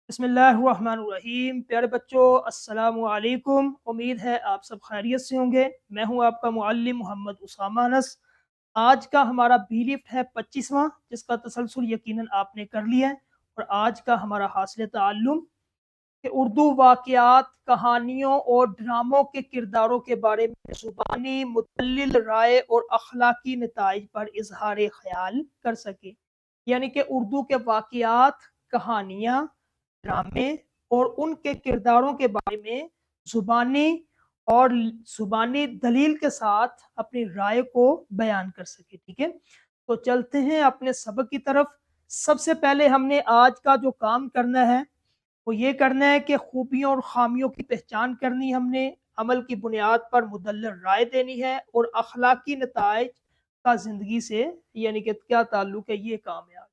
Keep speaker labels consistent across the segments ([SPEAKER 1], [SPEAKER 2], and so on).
[SPEAKER 1] बिस्मिल्लाहिर्रहमानिर्रहीम। प्यारे बच्चों, अस्सलामु अलैकुम। उम्मीद है आप सब खैरियत से होंगे। मैं हूं आपका मुअल्लिम मोहम्मद उसामा अनस। आज का हमारा बी लिफ्ट है 25वां, जिसका तसलसल यकीनन आपने कर लिया है। और आज का हमारा हासिल ताल्लुम कि उर्दू वाक़यात, कहानियों और ड्रामों के किरदारों के बारे में ज़ुबानी मुतल्लिल राय और अखलाकी नताइज पर इजहार ख्याल कर सके। यानी कि उर्दू के वाक़यात, कहानियाँ, ड्रामे और उनके किरदारों के बारे में ज़ुबानी और ज़ुबानी दलील के साथ अपनी राय को बयान कर सके। ठीक है, तो चलते हैं अपने सबक की तरफ। सबसे पहले हमने आज का जो काम करना है वो ये करना है कि खूबियों और खामियों की पहचान करनी, हमने अमल की बुनियाद पर मुदल्लर राय देनी है और अखलाकी नताइज का ज़िंदगी से यानी कि क्या ताल्लुक है, ये काम है आज।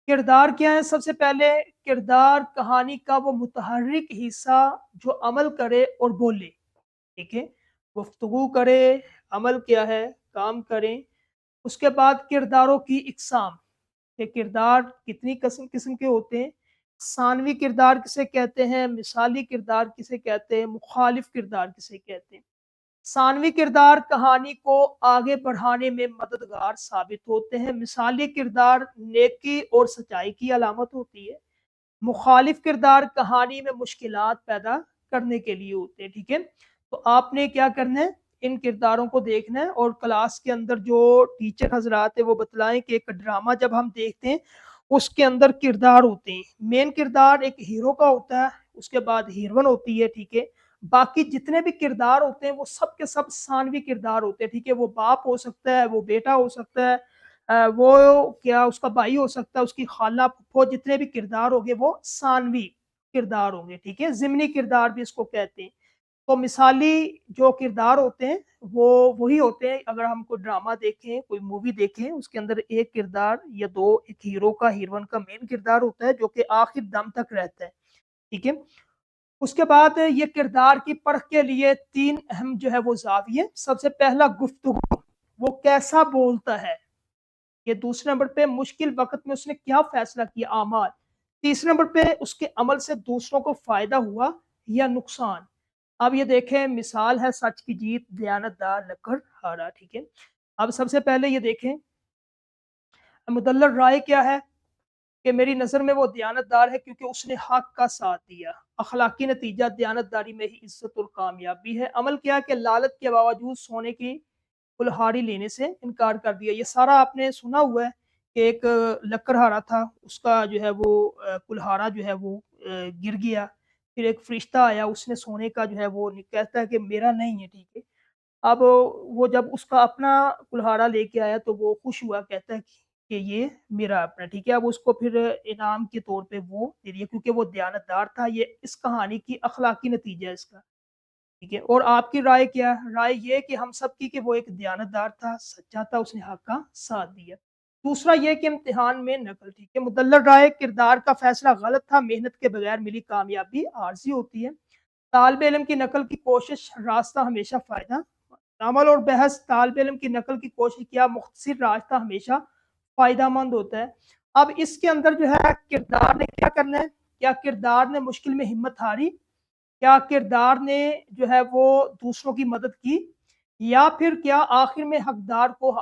[SPEAKER 1] किरदार क्या है? सबसे पहले किरदार कहानी का वो मुतहर्रिक हिस्सा जो अमल करे और बोले। ठीक है, गुफ्तगू करे, अमल क्या है, काम करें। उसके बाद किरदारों की इकसाम, ये किरदार कितनी किस्म किस्म के होते हैं। सानवी किरदार किसे कहते हैं, मिसाली किरदार किसे कहते हैं, मुखालिफ किरदार किसे कहते हैं। सानवी किरदार कहानी को आगे बढ़ाने में मददगार साबित होते हैं। मिसाली किरदार नेकी और सच्चाई की अलामत होती है। मुखालिफ किरदार कहानी में मुश्किलात पैदा करने के लिए होते हैं। ठीक है, तो आपने क्या करना है, इन किरदारों को देखना है और क्लास के अंदर जो टीचर हजरात है वो बतलाएं कि एक ड्रामा जब हम देखते हैं उसके अंदर किरदार होते हैं। मेन किरदार एक हीरो का होता है, उसके बाद हीरोइन होती है। ठीक है, बाकी जितने भी किरदार होते हैं वो सब के सब सानवी किरदार होते हैं। ठीक है, वो बाप हो सकता है, वो बेटा हो सकता है, वो क्या उसका भाई हो सकता है, उसकी खाला फूफो, जितने भी किरदार होंगे वो सानवी किरदार होंगे। ठीक है, जिमनी किरदार भी इसको कहते हैं। तो मिसाली जो किरदार होते हैं वो वही होते हैं। अगर हम कोई ड्रामा देखें, कोई मूवी देखें, उसके अंदर एक किरदार या दो, एक हीरो का, हीरोइन का मेन किरदार होता है जो कि आखिर दम तक रहता है। ठीक है, उसके बाद ये किरदार की परख के लिए तीन अहम जो है वो जाविये। सबसे पहला गुफ्तगू, वो कैसा बोलता है। ये दूसरे नंबर पे मुश्किल वक्त में उसने क्या फैसला किया, आमाल। तीसरे नंबर पे उसके अमल से दूसरों को फायदा हुआ या नुकसान। अब ये देखें, मिसाल है सच की जीत, दयानतदार लकर हारा। ठीक है, अब सबसे पहले ये देखें मुदल्लर राय क्या है कि मेरी नज़र में वो दयानतदार है क्योंकि उसने हक का साथ दिया। अखलाकी नतीजा दयानतदारी में ही इज्जत और कामयाबी है। अमल क्या है कि लालच के बावजूद सोने की कुल्हाड़ी लेने से इनकार कर दिया। ये सारा आपने सुना हुआ है कि एक लकड़हारा था, उसका जो है वो कुल्हाड़ा जो है वो गिर गया। फिर एक फरिश्ता आया, उसने सोने का जो है वो कहता है कि मेरा नहीं है। ठीक है, अब वो जब उसका अपना कुल्हाड़ा लेके आया तो वो खुश हुआ, कहता है कि ये मेरा अपना। ठीक है, अब उसको फिर इनाम के तौर पे वो दे दिया क्योंकि वो दयानतदार था। ये इस कहानी की अखलाकी नतीजा है इसका। ठीक है, और आपकी राय क्या है? राय ये कि हम सब की कि वो एक दयानतदार था, सच्चा था, उसने हक का साथ दिया। दूसरा ये कि इम्तिहान में नकल। ठीक है, मुदल्लर राय किरदार का फैसला गलत था, मेहनत के बगैर मिली कामयाबी आर्जी होती है। तालिब इल्म की नकल की कोशिश, रास्ता हमेशा फायदा। अमल और बहस, तालिब इल्म की नकल की कोशिश किया, मुख्तसर रास्ता हमेशा फायदामंद होता है। अब इसके अंदर जो है किरदार ने क्या करना है, क्या किरदार ने मुश्किल में हिम्मत हारी, क्या किरदार ने जो है वो दूसरों की मदद की, या फिर क्या आखिर में हकदार को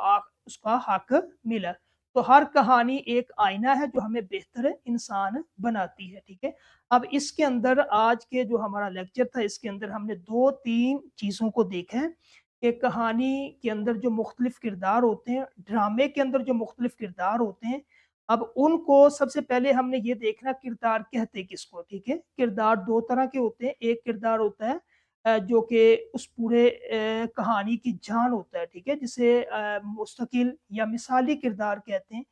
[SPEAKER 1] उसका हक मिला। तो हर कहानी एक आईना है जो हमें बेहतर इंसान बनाती है। ठीक है, अब इसके अंदर आज के जो हमारा लेक्चर था इसके अंदर हमने दो तीन चीज़ों को देखा है कि कहानी के अंदर जो मुख्तलिफ किरदार होते हैं, ड्रामे के अंदर जो मुख्तलिफ किरदार होते हैं, अब उनको सबसे पहले हमने ये देखना किरदार कहते किसको। ठीक है, किरदार दो तरह के होते हैं। एक किरदार होता है जो कि उस पूरे कहानी की जान होता है। ठीक है, जिसे मुस्तकिल या मिसाली किरदार कहते हैं।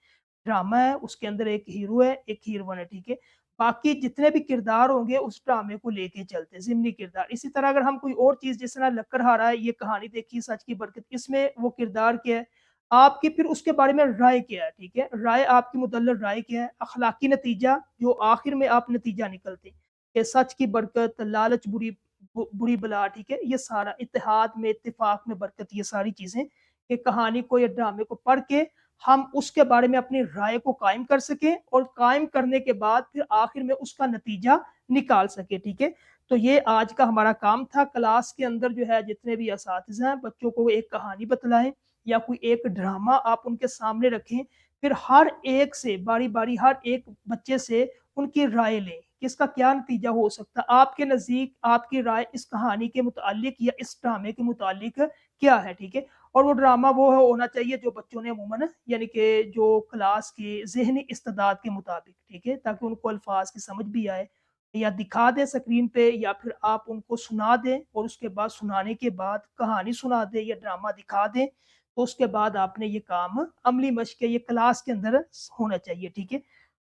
[SPEAKER 1] ड्रामा है, उसके अंदर एक हीरो है, एक हीरोइन है। ठीक है, बाकी जितने भी किरदार होंगे उस ड्रामे को लेके चलते हैं, ज़िमनी किरदार। इसी तरह अगर हम कोई और चीज़, जिस तरह लक्कड़हारा है, ये कहानी देखी सच की बरकत, इसमें वो किरदार क्या है, आपकी फिर उसके बारे में राय क्या है। ठीक है, राय आपकी मुदल्लर राय क्या है, अखलाकी नतीजा जो आखिर में आप नतीजा निकलते हैं कि सच की बरकत, लालच बुरी बुरी बला। ठीक है, ये सारा इत्तेहाद में, इत्तेफाक में बरकत, ये सारी चीज़ें कि कहानी को या ड्रामे को पढ़ के हम उसके बारे में अपनी राय को कायम कर सकें और कायम करने के बाद फिर आखिर में उसका नतीजा निकाल सकें, ठीक है? तो ये आज का हमारा काम था। क्लास के अंदर जो है जितने भी असातिज़ा हैं, बच्चों को एक कहानी बतलाएँ या कोई एक ड्रामा आप उनके सामने रखें, फिर हर एक से बारी-बारी हर एक बच्चे से उनकी राय लें कि इसका क्या नतीजा हो सकता है। आपके नज़दीक आपकी राय इस कहानी के मुतालिक या इस ड्रामे के मुतालिक क्या है, ठीक है? और वो ड्रामा वो होना चाहिए जो बच्चों ने अमूमन यानी कि जो क्लास की ज़हनी इस्तेदाद के मुताबिक, ठीक है? ताकि उनको अल्फ़ाज़ की समझ भी आए या दिखा दें स्क्रीन पे या फिर आप उनको सुना दें और उसके बाद सुनाने के बाद कहानी सुना दें या ड्रामा दिखा दें, तो उसके बाद आपने ये काम अमली मश्क ये क्लास के अंदर होना चाहिए, ठीक है?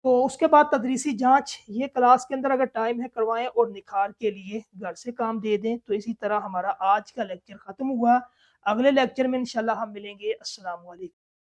[SPEAKER 1] तो उसके बाद तदरीसी जाँच ये क्लास के अंदर अगर टाइम है करवाएँ और निखार के लिए घर से काम दे दें। तो इसी तरह हमारा आज का लेक्चर ख़त्म हुआ। अगले लेक्चर में इंशाल्लाह हम मिलेंगे। अस्सलामु अलैकुम।